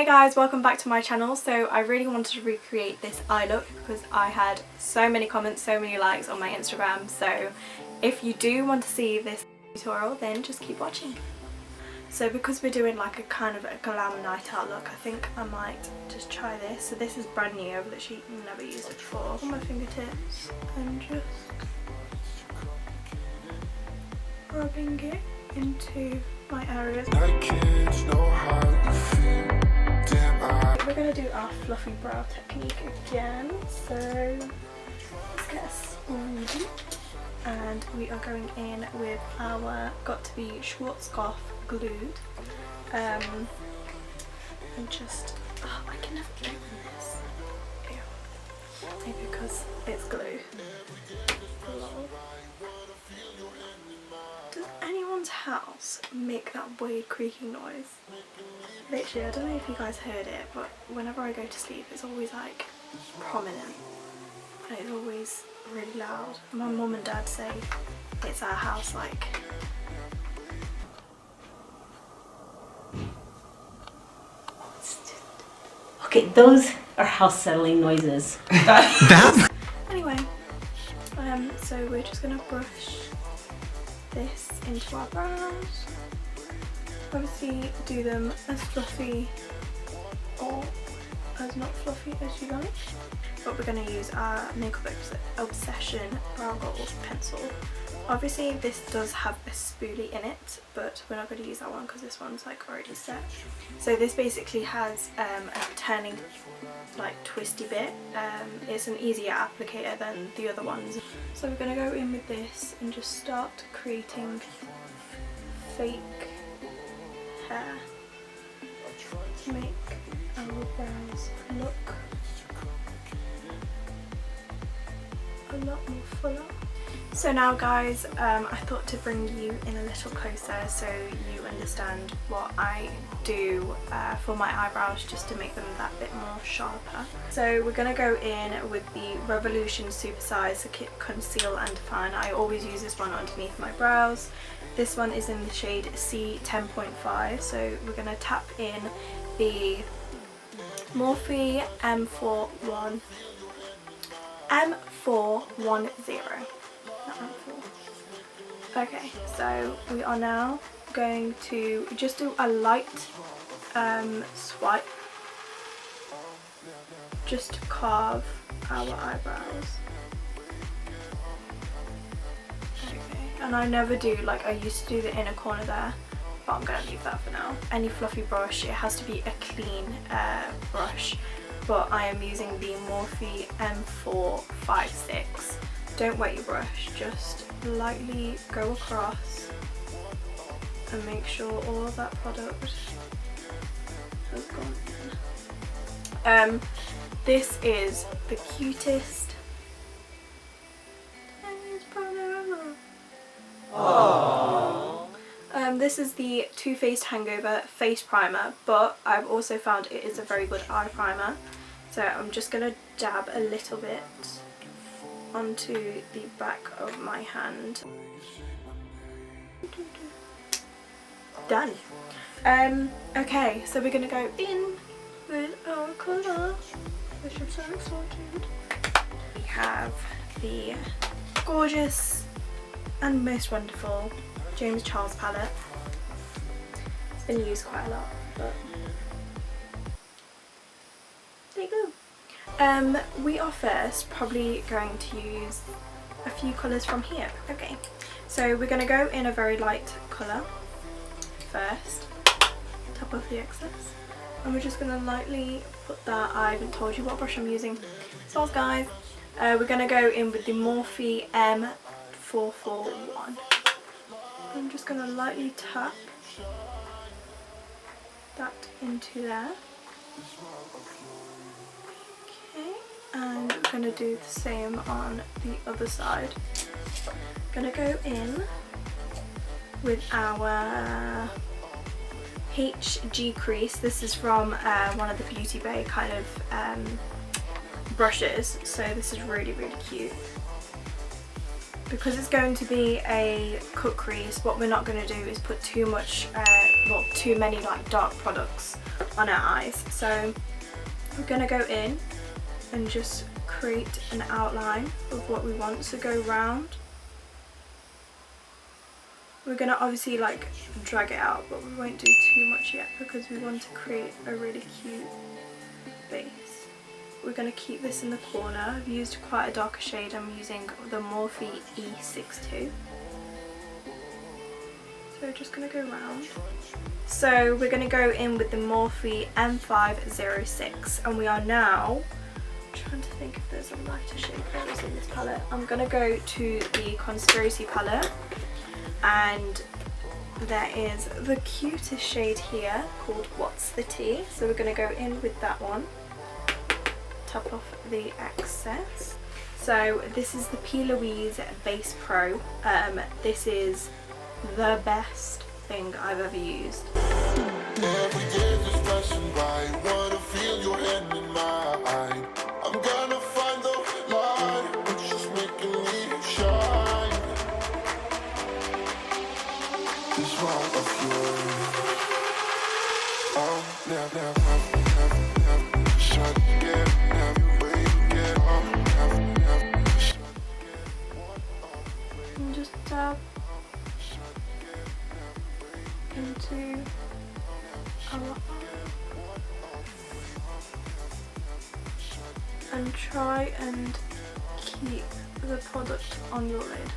Hey guys, welcome back to my channel. So I really wanted to recreate this eye look because I had so many comments, so many likes on my Instagram. So if you do want to see this tutorial, then just keep watching. So because we're doing like a kind of a glam night out look, I think I might just try this. So this is brand new, I've literally never used it before. On my fingertips and just rubbing it into my areas. We're going to do our fluffy brow technique again, so let's get a spoon and we are going in with our got to be Schwarzkopf glued and just, I can never open this. Ew. Maybe because it's glue. Does anyone's house make that weird creaking noise? Literally, I don't know if you guys heard it, but whenever I go to sleep it's always like prominent and it's always really loud. My mum and dad say it's our house like. Okay, those are house settling noises. Anyway, so we're just gonna brush this into our brows. Obviously do them as fluffy or as not fluffy as you like, but we're going to use our Makeup Obsession Brow Gold pencil. Obviously this does have a spoolie in it, but we're not going to use that one because this one's like already set. So this basically has a turning like twisty bit. It's an easier applicator than the other ones. So we're going to go in with this and just start creating fake hair to make our brows look a lot more fuller. So now guys, I thought to bring you in a little closer so you understand what I do for my eyebrows just to make them that bit more sharper. So we're going to go in with the Revolution Supersize Conceal and Define. I always use this one underneath my brows. This one is in the shade C10.5, so we're going to tap in the Morphe M410. Okay, so we are now going to just do a light swipe just to carve our eyebrows. Okay, and I never do, like I used to do the inner corner there, but I'm going to leave that for now. Any fluffy brush, it has to be a clean brush, but I am using the Morphe M456. Don't wet your brush, just lightly go across and make sure all of that product has gone in. This is the cutest product ever. This is the Too Faced Hangover Face Primer, but I've also found it is a very good eye primer. So I'm just going to dab a little bit onto the back of my hand. Done. Okay, so we're going to go in with our colour, which I'm so excited. We have the gorgeous and most wonderful James Charles palette. It's been used quite a lot, but there you go. We are first probably going to use a few colours from here. Okay, so we're going to go in a very light colour first, top off the excess, and we're just going to lightly put that. I haven't told you what brush I'm using. So guys, we're going to go in with the Morphe M441. I'm just going to lightly tap that into there. Okay, and we're going to do the same on the other side. Going to go in with our HG crease. This is from one of the Beauty Bay kind of brushes, so this is really cute. because it's going to be a cut crease, what we're not going to do is put too much, well, too many like dark products on our eyes. So we're going to go in and just create an outline of what we want to go round. We're going to obviously like drag it out, but we won't do too much yet because we want to create a really cute base. We're going to keep this in the corner. I've used quite a darker shade. I'm using the Morphe E62. So we're just going to go round. So we're going to go in with the Morphe M506, and we are now trying to think if there's a lighter shade there is in this palette. I'm going to go to the Conspiracy palette, and there is the cutest shade here called What's the Tea. So we're going to go in with that one. Top off the excess. So this is the P.LOUISE Base Pro. This is the best thing I've ever used. Every day is flashing by, wanna feel your hand in mine. I'm gonna find the light, which is making me shine. This one of yours. Oh, never shut again. And just dab into our eye and try and keep the product on your lid.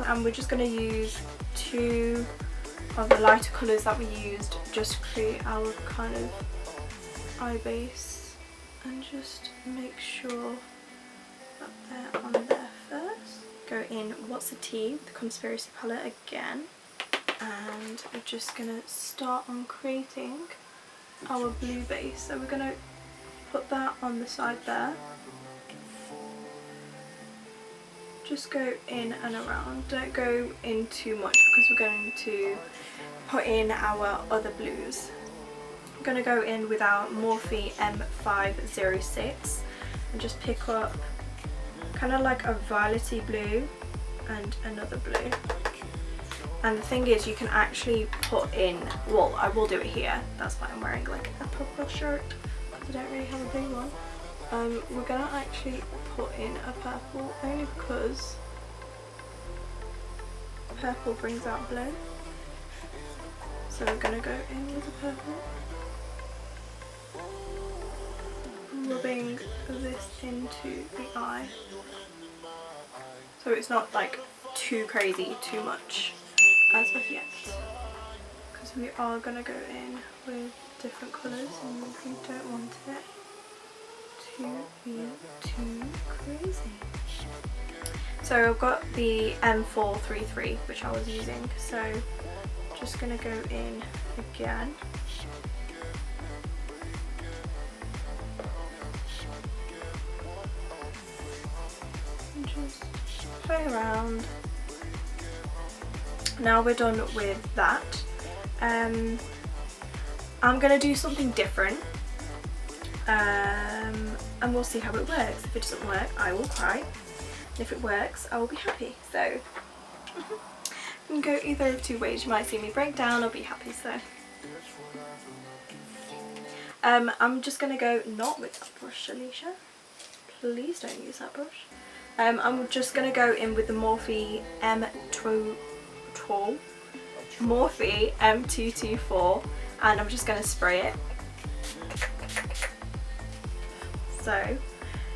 And we're just going to use two of the lighter colours that we used just to create our kind of eye base, and just make sure that they're on there first. Go in What's the Tea, the Conspiracy palette again, and we're just going to start on creating our blue base. So we're going to put that on the side there. Just go in and around, don't go in too much because we're going to put in our other blues. I'm going to go in with our Morphe M506 and just pick up kind of like a violety blue and another blue. And the thing is, you can actually put in, well, I will do it here, that's why I'm wearing like a purple shirt because I don't really have a blue one. We're going to actually put in a purple only because purple brings out blue. So we're going to go in with a purple. Rubbing this into the eye. So it's not like too crazy, too much as of yet. Because we are going to go in with different colours and we don't want it to be too crazy. So I've got the M433 which I was using, so just gonna go in again. And just play around. Now we're done with that. I'm gonna do something different. And we'll see how it works. If it doesn't work, I will cry. And if it works, I will be happy. So you can go either of two ways. You might see me break down or be happy. So I'm just gonna go not with that brush, Alysha. Please don't use that brush. I'm just gonna go in with the Morphe M224, and I'm just gonna spray it. So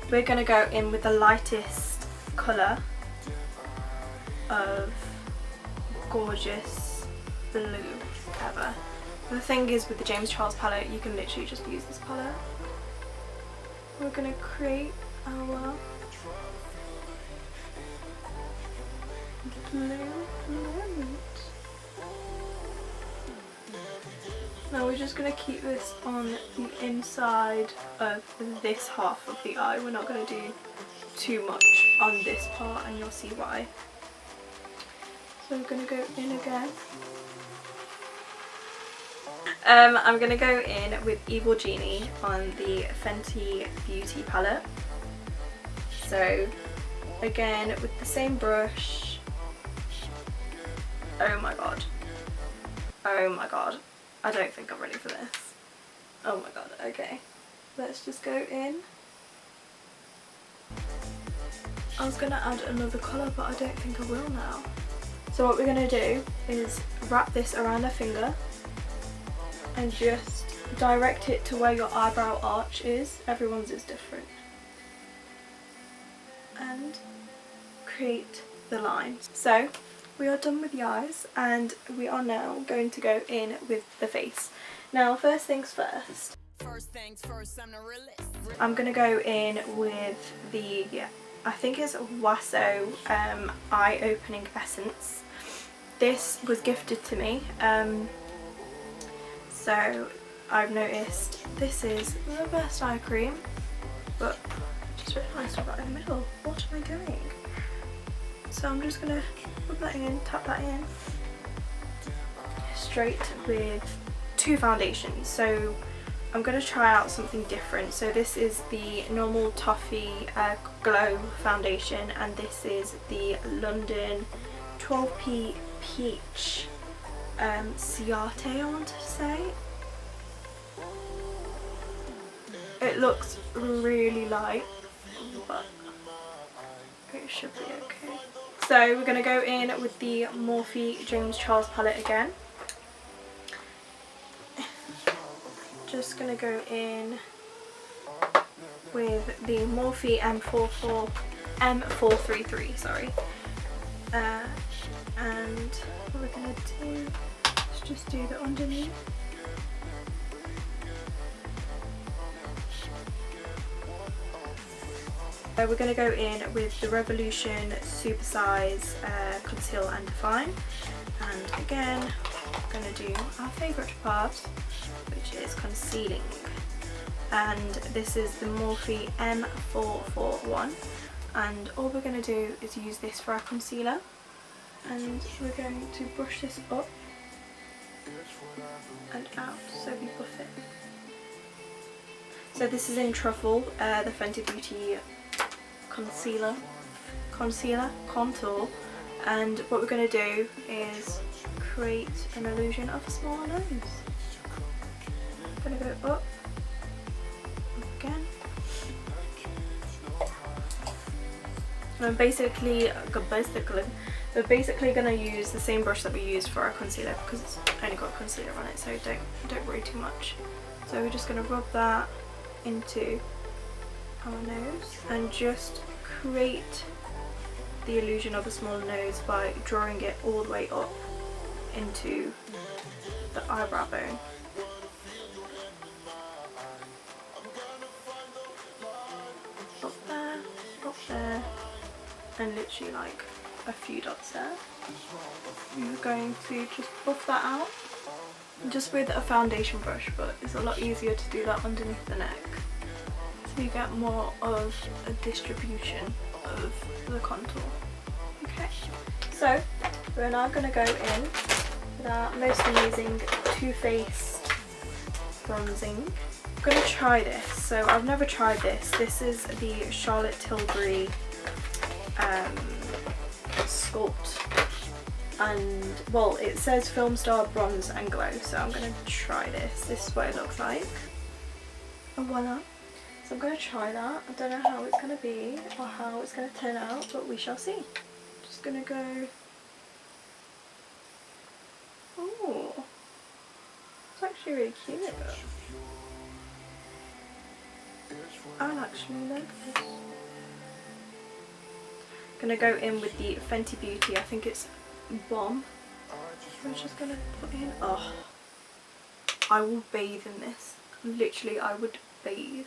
we're going to go in with the lightest colour of gorgeous blue ever. The thing is, with the James Charles palette, you can literally just use this palette. We're going to create our blue element. Now we're just going to keep this on the inside of this half of the eye. We're not going to do too much on this part, and you'll see why. So we're going to go in again. I'm going to go in with Evil Genie on the Fenty Beauty palette. So again with the same brush. Oh my god. Oh my god. I don't think I'm ready for this. Oh my god, okay. Let's just go in. I was going to add another colour, but I don't think I will now. So what we're going to do is wrap this around our finger and just direct it to where your eyebrow arch is. Everyone's is different. And create the lines. So we are done with the eyes and we are now going to go in with the face. Now first things first. I'm going to go in with the, I think it's WASO eye opening essence. This was gifted to me, so I've noticed this is the best eye cream, but I just realised I'm right in the middle. What am I doing? So I'm just going to rub that in, tap that in, straight with two foundations. So I'm going to try out something different. So this is the normal TOFFEE Glow foundation, and this is the London 12P Peach CIATE, I want to say. It looks really light, but it should be okay. So we're going to go in with the Morphe James Charles palette again. Just going to go in with the Morphe M433, sorry. And what we're going to do is just do the underneath. We're going to go in with the Revolution Supersize Conceal and Define, and again we're going to do our favourite part, which is concealing, and this is the Morphe M441, and all we're going to do is use this for our concealer, and we're going to brush this up and out so we buff it. So this is in Truffle, the Fenty Beauty contour, and what we're going to do is create an illusion of a smaller nose. I'm going to go up again, and I'm basically going to use the same brush that we used for our concealer, because it's only got concealer on it, so don't worry too much. So we're just going to rub that into our nose and just create the illusion of a small nose by drawing it all the way up into the eyebrow bone. Up there, and literally like a few dots there. We're going to just buff that out just with a foundation brush, but it's a lot easier to do that underneath the neck, so you get more of a distribution of the contour. Okay, so we're now going to go in with our most amazing Too Faced bronzing. I'm going to try this. So I've never tried this. This is the Charlotte Tilbury Sculpt, and well, it says Film Star Bronze and Glow, so I'm going to try this. This is what it looks like. And voila. So I'm going to try that. I don't know how it's going to be or how it's going to turn out, but we shall see. Just going to go... Oh, it's actually really cute. I actually like this. I'm going to go in with the Fenty Beauty, I think it's Bomb. I'm just going to put in... Oh, I will bathe in this. Literally, I would bathe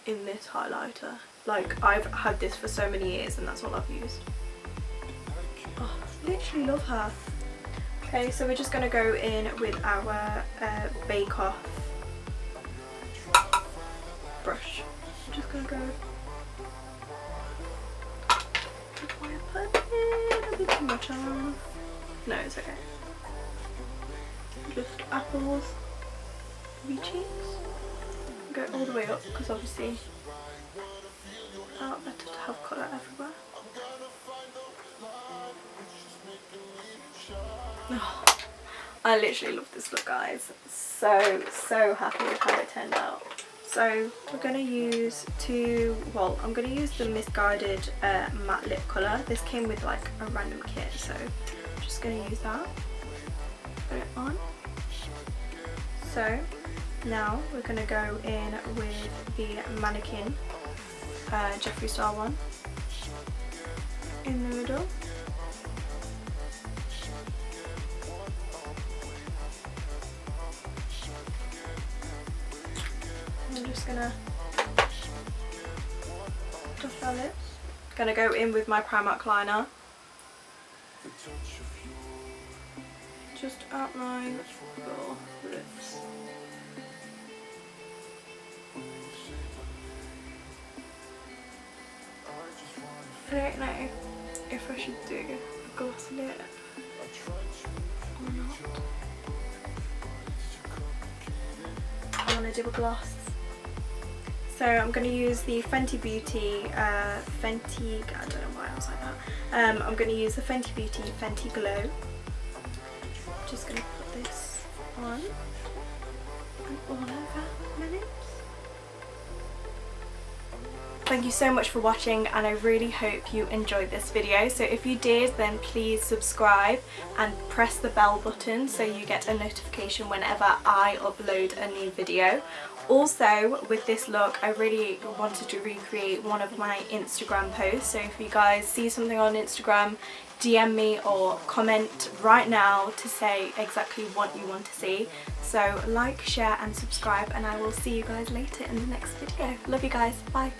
in this highlighter. Like, I've had this for so many years and that's all I've used. Oh, literally love her. Okay, so we're just going to go in with our Bake Off brush. I'm just going to go... I put a bit too much on. No, it's okay. Just apples, maybe cheeks. Go all the way up because obviously out, better to have colour everywhere. Oh, I literally love this look, guys. So happy with how it turned out. So we're going to use I'm going to use the Misguided matte lip colour. This came with like a random kit, so I'm just going to use that. Put it on. So now we're going to go in with the Mannequin Jeffree Star one in the middle. I'm just gonna duff our lips. Gonna go in with my Primark liner. Just outline your lips. I don't know if I should do a gloss lip or not. I want to do a gloss. So I'm going to use the Fenty Beauty, I don't know why I was like that. I'm going to use the Fenty Beauty Fenty Glow. Just going to put this on and all over my lips. Thank you so much for watching, and I really hope you enjoyed this video. So if you did, then please subscribe and press the bell button so you get a notification whenever I upload a new video. Also, with this look, I really wanted to recreate one of my Instagram posts. So if you guys see something on Instagram, DM me or comment right now to say exactly what you want to see. So like, share and subscribe, and I will see you guys later in the next video. Love you guys. Bye.